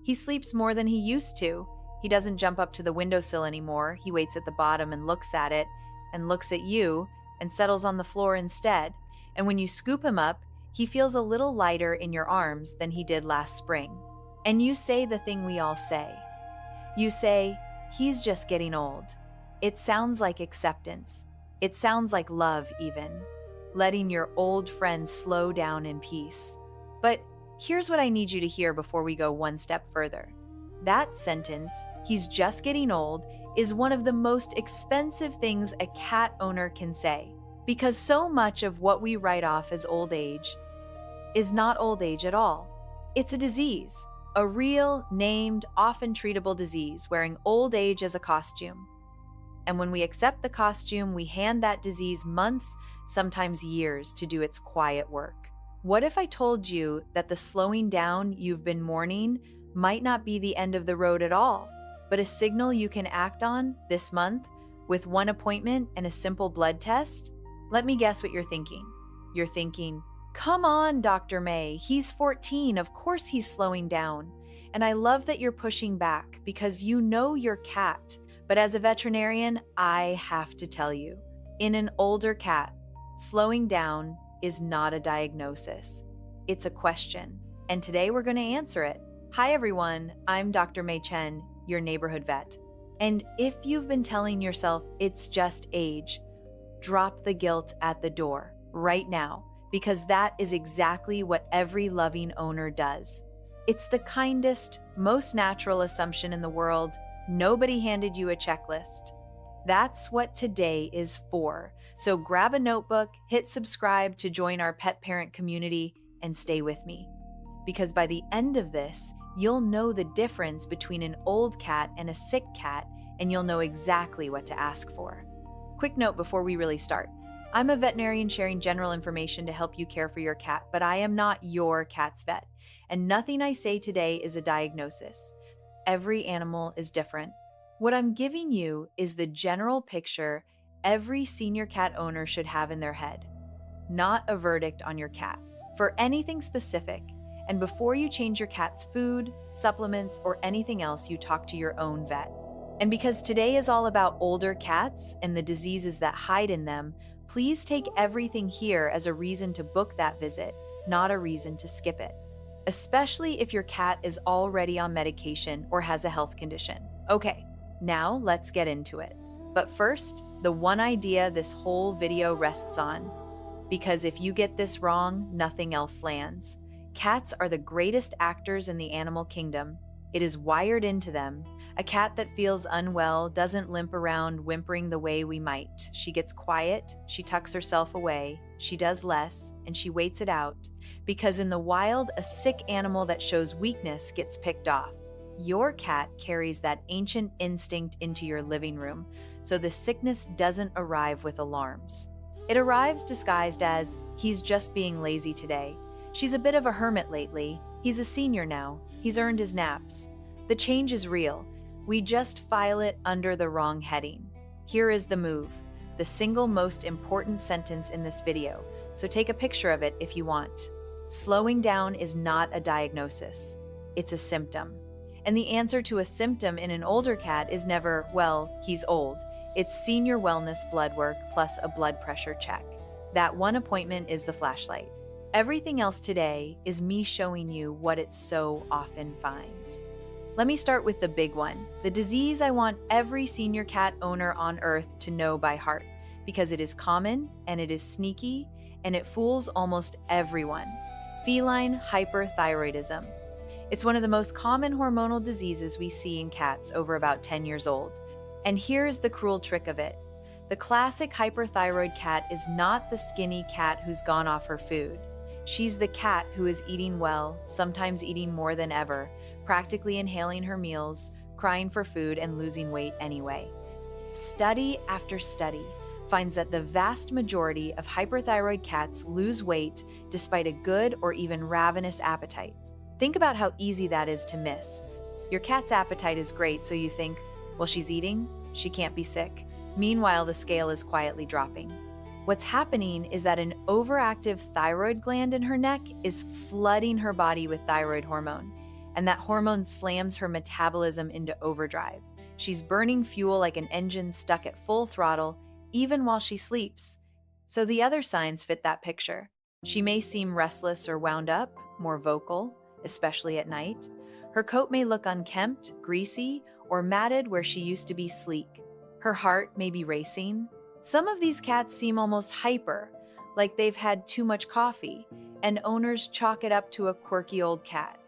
He sleeps more than he used to. He doesn't jump up to the windowsill anymore. He waits at the bottom and looks at it, and looks at you, and settles on the floor instead. And when you scoop him up, he feels a little lighter in your arms than he did last spring. And you say the thing we all say. You say, he's just getting old. It sounds like acceptance. It sounds like love even. Letting your old friend slow down in peace. But here's what I need you to hear before we go one step further. That sentence, he's just getting old, is one of the most expensive things a cat owner can say. Because so much of what we write off as old age is not old age at all. It's a disease, a real, named, often treatable disease wearing old age as a costume. And when we accept the costume, we hand that disease months, sometimes years, to do its quiet work. What if I told you that the slowing down you've been mourning might not be the end of the road at all, but a signal you can act on this month with one appointment and a simple blood test? Let me guess what you're thinking. You're thinking, come on, Dr. Mei, he's 14, of course he's slowing down. And I love that you're pushing back because you know your cat. But as a veterinarian, I have to tell you, in an older cat, slowing down is not a diagnosis. It's a question. And today we're going to answer it. Hi everyone, I'm Dr. Mei Chen, your neighborhood vet. And if you've been telling yourself it's just age, drop the guilt at the door right now, because that is exactly what every loving owner does. It's the kindest, most natural assumption in the world. Nobody handed you a checklist. That's what today is for. So grab a notebook, hit subscribe to join our pet parent community, and stay with me. Because by the end of this, you'll know the difference between an old cat and a sick cat, and you'll know exactly what to ask for. Quick note before we really start. I'm a veterinarian sharing general information to help you care for your cat, but I am not your cat's vet, and nothing I say today is a diagnosis. Every animal is different. What I'm giving you is the general picture every senior cat owner should have in their head, not a verdict on your cat, for anything specific. And before you change your cat's food, supplements, or anything else, you talk to your own vet. And because today is all about older cats and the diseases that hide in them, please take everything here as a reason to book that visit, not a reason to skip it. Especially if your cat is already on medication or has a health condition. Okay, now let's get into it. But first, the one idea this whole video rests on. Because if you get this wrong, nothing else lands. Cats are the greatest actors in the animal kingdom. It is wired into them. A cat that feels unwell doesn't limp around whimpering the way we might. She gets quiet, she tucks herself away, she does less, and she waits it out. Because in the wild, a sick animal that shows weakness gets picked off. Your cat carries that ancient instinct into your living room, so the sickness doesn't arrive with alarms. It arrives disguised as, he's just being lazy today. She's a bit of a hermit lately. He's a senior now. He's earned his naps. The change is real. We just file it under the wrong heading. Here is the move, the single most important sentence in this video, so take a picture of it if you want. Slowing down is not a diagnosis. It's a symptom. And the answer to a symptom in an older cat is never, well, he's old. It's senior wellness blood work plus a blood pressure check. That one appointment is the flashlight. Everything else today is me showing you what it so often finds. Let me start with the big one, the disease I want every senior cat owner on earth to know by heart, because it is common and it is sneaky and it fools almost everyone. Feline hyperthyroidism. It's one of the most common hormonal diseases we see in cats over about 10 years old. And here's the cruel trick of it. The classic hyperthyroid cat is not the skinny cat who's gone off her food. She's the cat who is eating well, sometimes eating more than ever, practically inhaling her meals, crying for food, and losing weight anyway. Study after study finds that the vast majority of hyperthyroid cats lose weight despite a good or even ravenous appetite. Think about how easy that is to miss. Your cat's appetite is great, so you think, well, she's eating, she can't be sick. Meanwhile, the scale is quietly dropping. What's happening is that an overactive thyroid gland in her neck is flooding her body with thyroid hormone. and that hormone slams her metabolism into overdrive. She's burning fuel like an engine stuck at full throttle, even while she sleeps. So the other signs fit that picture. She may seem restless or wound up, more vocal, especially at night. Her coat may look unkempt, greasy, or matted where she used to be sleek. Her heart may be racing. Some of these cats seem almost hyper, like they've had too much coffee, and owners chalk it up to a quirky old cat.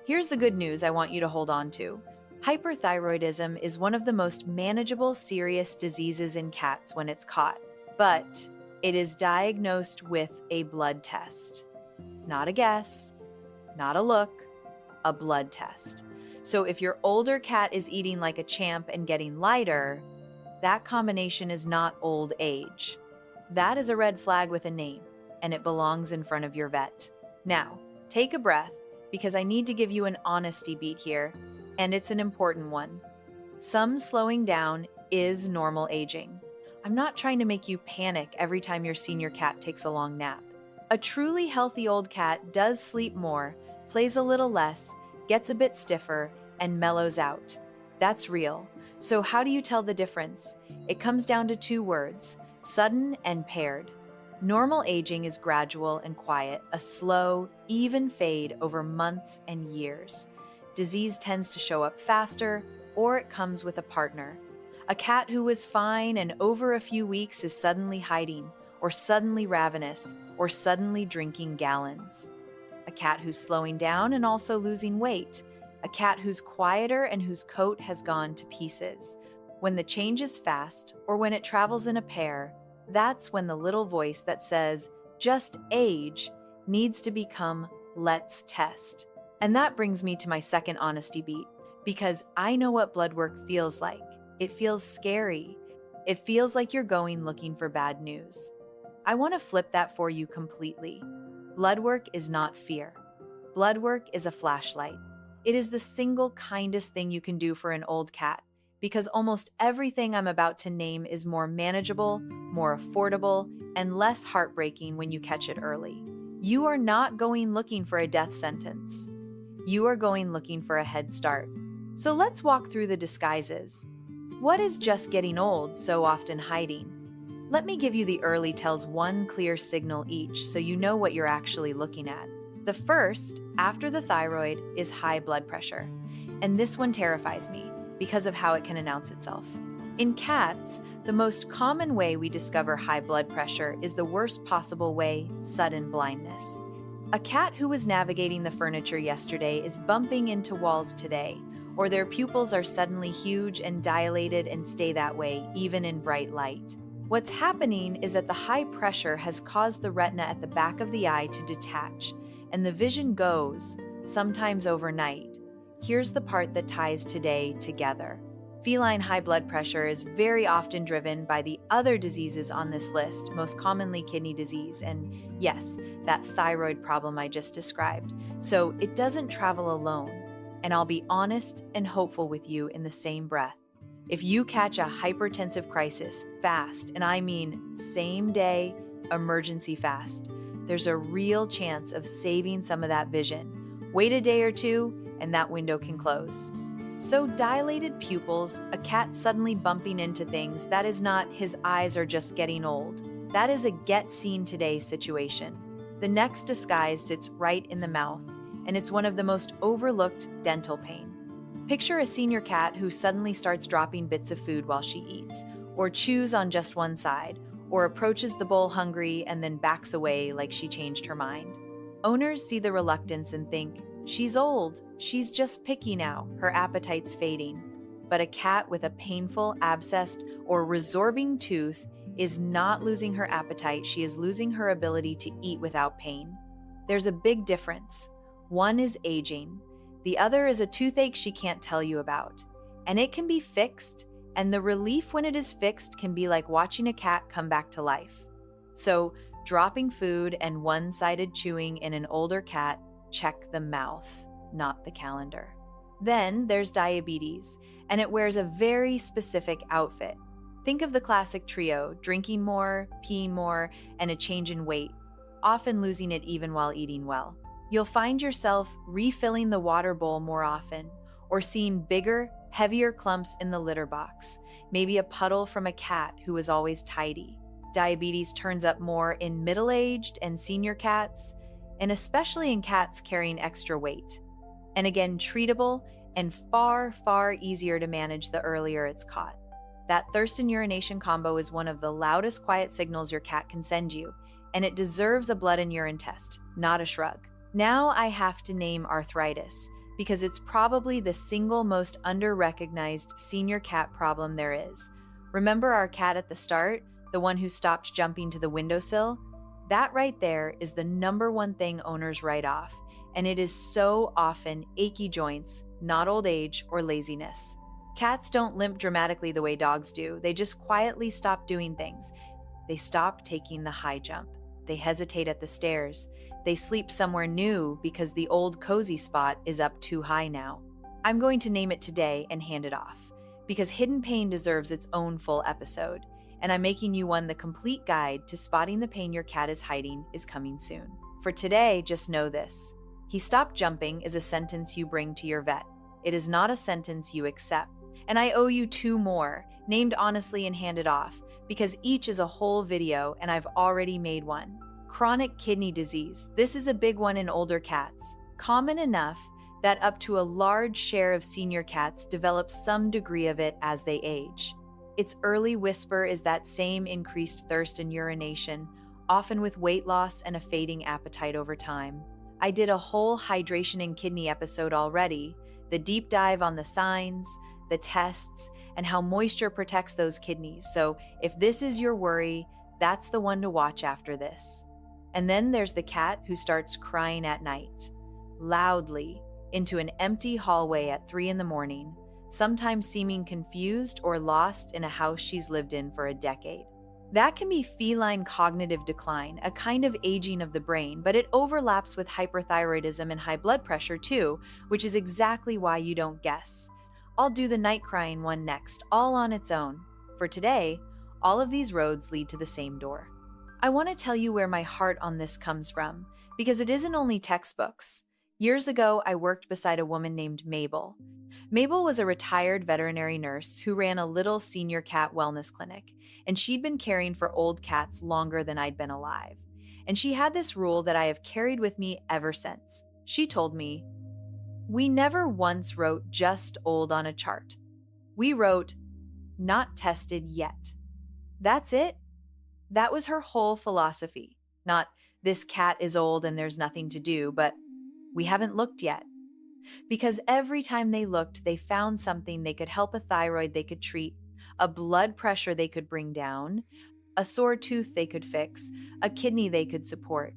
Here's the good news I want you to hold on to. Hyperthyroidism is one of the most manageable serious diseases in cats when it's caught, but it is diagnosed with a blood test. Not a guess, not a look, a blood test. So if your older cat is eating like a champ and getting lighter, that combination is not old age. That is a red flag with a name, and it belongs in front of your vet. Now, take a breath, because I need to give you an honesty beat here, and it's an important one. Some slowing down is normal aging. I'm not trying to make you panic every time your senior cat takes a long nap. A truly healthy old cat does sleep more, plays a little less, gets a bit stiffer, and mellows out. That's real. So how do you tell the difference? It comes down to two words: sudden and paired. Normal aging is gradual and quiet, a slow, even fade over months and years. Disease tends to show up faster, or it comes with a partner. A cat who was fine and over a few weeks is suddenly hiding, or suddenly ravenous, or suddenly drinking gallons. A cat who's slowing down and also losing weight. A cat who's quieter and whose coat has gone to pieces. When the change is fast, or when it travels in a pair, that's when the little voice that says, "just age," needs to become, "let's test." And that brings me to my second honesty beat, because I know what blood work feels like. It feels scary. It feels like you're going looking for bad news. I want to flip that for you completely. Blood work is not fear. Blood work is a flashlight. It is the single kindest thing you can do for an old cat, because almost everything I'm about to name is more manageable, more affordable, and less heartbreaking when you catch it early. You are not going looking for a death sentence. You are going looking for a head start. So let's walk through the disguises. What is just getting old so often hiding? Let me give you the early tells, one clear signal each, so you know what you're actually looking at. The first, after the thyroid, is high blood pressure. And this one terrifies me because of how it can announce itself. In cats, the most common way we discover high blood pressure is the worst possible way: sudden blindness. A cat who was navigating the furniture yesterday is bumping into walls today, or their pupils are suddenly huge and dilated and stay that way even in bright light. What's happening is that the high pressure has caused the retina at the back of the eye to detach, and the vision goes, sometimes overnight. Here's the part that ties today together. Feline high blood pressure is very often driven by the other diseases on this list, most commonly kidney disease, and yes, that thyroid problem I just described. So it doesn't travel alone, and I'll be honest and hopeful with you in the same breath. If you catch a hypertensive crisis fast, and I mean same day, emergency fast, there's a real chance of saving some of that vision. Wait a day or two, and that window can close. So dilated pupils, a cat suddenly bumping into things, that is not his eyes are just getting old. That is a get seen today situation. The next disguise sits right in the mouth, and it's one of the most overlooked: dental pain. Picture a senior cat who suddenly starts dropping bits of food while she eats, or chews on just one side, or approaches the bowl hungry and then backs away like she changed her mind. Owners see the reluctance and think, "She's old, she's just picky now, her appetite's fading." But a cat with a painful, abscessed, or resorbing tooth is not losing her appetite, she is losing her ability to eat without pain. There's a big difference. One is aging, the other is a toothache she can't tell you about. And it can be fixed, and the relief when it is fixed can be like watching a cat come back to life. So, dropping food and one-sided chewing in an older cat, check the mouth, not the calendar. Then there's diabetes, and it wears a very specific outfit. Think of the classic trio: drinking more, peeing more, and a change in weight, often losing it even while eating well. You'll find yourself refilling the water bowl more often, or seeing bigger, heavier clumps in the litter box, maybe a puddle from a cat who was always tidy. Diabetes turns up more in middle-aged and senior cats, and especially in cats carrying extra weight. And again, treatable and far, far easier to manage the earlier it's caught. That thirst and urination combo is one of the loudest quiet signals your cat can send you, and it deserves a blood and urine test, not a shrug. Now I have to name arthritis, because it's probably the single most under-recognized senior cat problem there is. Remember our cat at the start, the one who stopped jumping to the windowsill? That right there is the number one thing owners write off, and it is so often achy joints, not old age or laziness. Cats don't limp dramatically the way dogs do. They just quietly stop doing things. They stop taking the high jump. They hesitate at the stairs. They sleep somewhere new because the old cozy spot is up too high now. I'm going to name it today and hand it off, because hidden pain deserves its own full episode, and I'm making you one. The complete guide to spotting the pain your cat is hiding is coming soon. For today, just know this. He stopped jumping is a sentence you bring to your vet. It is not a sentence you accept. And I owe you 2 more, named honestly and handed off, because each is a whole video and I've already made one. Chronic kidney disease. This is a big one in older cats. Common enough that up to a large share of senior cats develop some degree of it as they age. Its early whisper is that same increased thirst and urination, often with weight loss and a fading appetite over time. I did a whole hydration and kidney episode already, the deep dive on the signs, the tests, and how moisture protects those kidneys. So if this is your worry, that's the one to watch after this. And then there's the cat who starts crying at night, loudly, into an empty hallway at 3 a.m, sometimes seeming confused or lost in a house she's lived in for a decade. That can be feline cognitive decline, a kind of aging of the brain, but it overlaps with hyperthyroidism and high blood pressure too, which is exactly why you don't guess. I'll do the night crying one next, all on its own. For today, all of these roads lead to the same door. I want to tell you where my heart on this comes from, because it isn't only textbooks. Years ago, I worked beside a woman named Mabel. Mabel was a retired veterinary nurse who ran a little senior cat wellness clinic, and she'd been caring for old cats longer than I'd been alive. And she had this rule that I have carried with me ever since. She told me, "We never once wrote just old on a chart. We wrote, not tested yet." That's it. That was her whole philosophy. Not, this cat is old and there's nothing to do, but we haven't looked yet. Because every time they looked, they found something. They could help a thyroid they could treat, a blood pressure they could bring down, a sore tooth they could fix, a kidney they could support.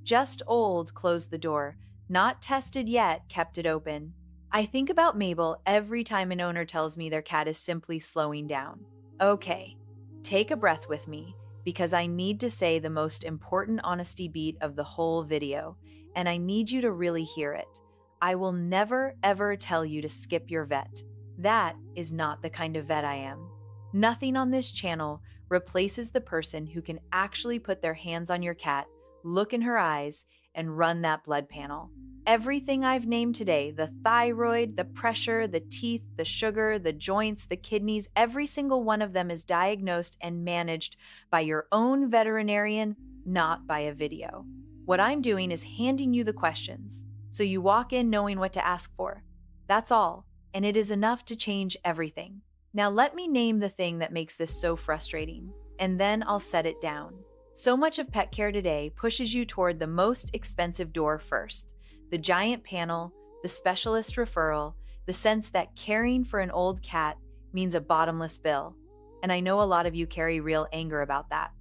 Just old closed the door. Not tested yet kept it open. I think about Mabel every time an owner tells me their cat is simply slowing down. Okay, take a breath with me, because I need to say the most important honesty beat of the whole video, and I need you to really hear it. I will never, ever tell you to skip your vet. That is not the kind of vet I am. Nothing on this channel replaces the person who can actually put their hands on your cat, look in her eyes, and run that blood panel. Everything I've named today, the thyroid, the pressure, the teeth, the sugar, the joints, the kidneys, every single one of them is diagnosed and managed by your own veterinarian, not by a video. What I'm doing is handing you the questions, so you walk in knowing what to ask for. That's all, and it is enough to change everything. Now let me name the thing that makes this so frustrating, and then I'll set it down. So much of pet care today pushes you toward the most expensive door first. The giant panel, the specialist referral, the sense that caring for an old cat means a bottomless bill. And I know a lot of you carry real anger about that.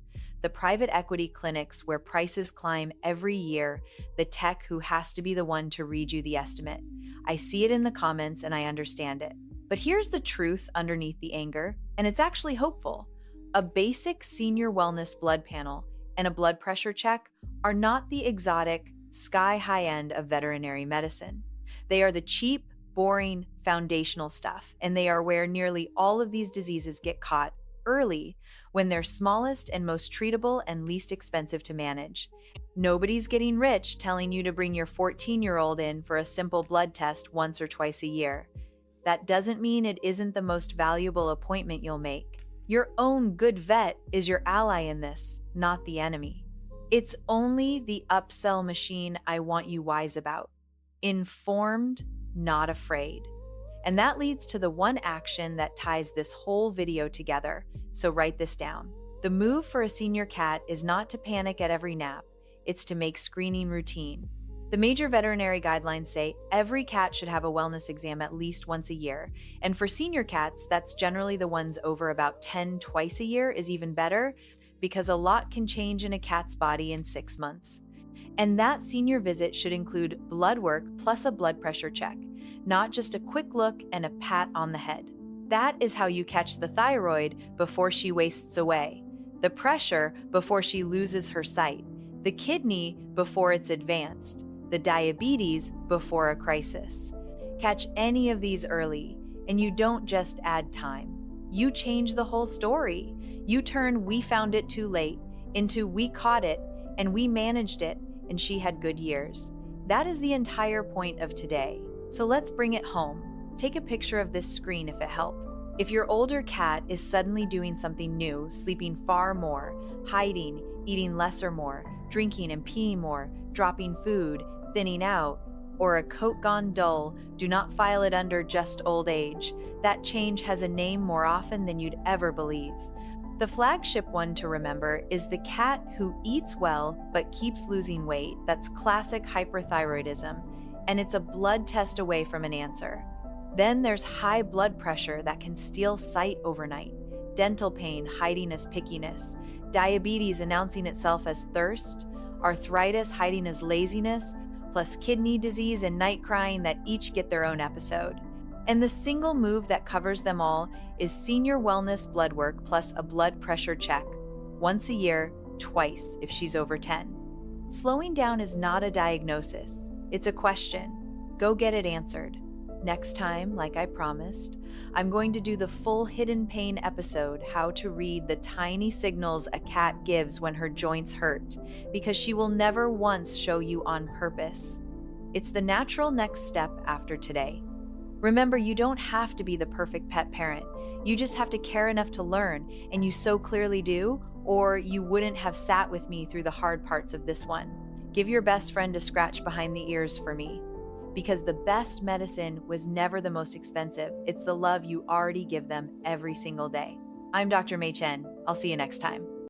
The private equity clinics where prices climb every year, the tech who has to be the one to read you the estimate. I see it in the comments and I understand it. But here's the truth underneath the anger, and it's actually hopeful. A basic senior wellness blood panel and a blood pressure check are not the exotic, sky-high end of veterinary medicine. They are the cheap, boring, foundational stuff, and they are where nearly all of these diseases get caught early, when they're smallest and most treatable and least expensive to manage. Nobody's getting rich telling you to bring your 14-year-old in for a simple blood test once or twice a year. That doesn't mean it isn't the most valuable appointment you'll make. Your own good vet is your ally in this, not the enemy. It's only the upsell machine I want you wise about. Informed, not afraid. And that leads to the one action that ties this whole video together, so write this down. The move for a senior cat is not to panic at every nap, it's to make screening routine. The major veterinary guidelines say every cat should have a wellness exam at least once a year, and for senior cats, that's generally the ones over about 10 twice a year is even better, because a lot can change in a cat's body in 6 months. And that senior visit should include blood work plus a blood pressure check, not just a quick look and a pat on the head. That is how you catch the thyroid before she wastes away, the pressure before she loses her sight, the kidney before it's advanced, the diabetes before a crisis. Catch any of these early, and you don't just add time. You change the whole story. You turn "we found it too late" into "we caught it, and we managed it, and she had good years." That is the entire point of today. So let's bring it home. Take a picture of this screen if it helped. If your older cat is suddenly doing something new, sleeping far more, hiding, eating less or more, drinking and peeing more, dropping food, thinning out, or a coat gone dull, do not file it under just old age. That change has a name more often than you'd ever believe. The flagship one to remember is the cat who eats well but keeps losing weight. That's classic hyperthyroidism, and it's a blood test away from an answer. Then there's high blood pressure that can steal sight overnight, dental pain hiding as pickiness, diabetes announcing itself as thirst, arthritis hiding as laziness, plus kidney disease and night crying that each get their own episode. And the single move that covers them all is senior wellness blood work plus a blood pressure check, once a year, twice if she's over 10. Slowing down is not a diagnosis, it's a question. Go get it answered. Next time, like I promised, I'm going to do the full hidden pain episode, how to read the tiny signals a cat gives when her joints hurt, because she will never once show you on purpose. It's the natural next step after today. Remember, you don't have to be the perfect pet parent. You just have to care enough to learn, and you so clearly do, or you wouldn't have sat with me through the hard parts of this one. Give your best friend a scratch behind the ears for me. Because the best medicine was never the most expensive. It's the love you already give them every single day. I'm Dr. Mei Chen. I'll see you next time.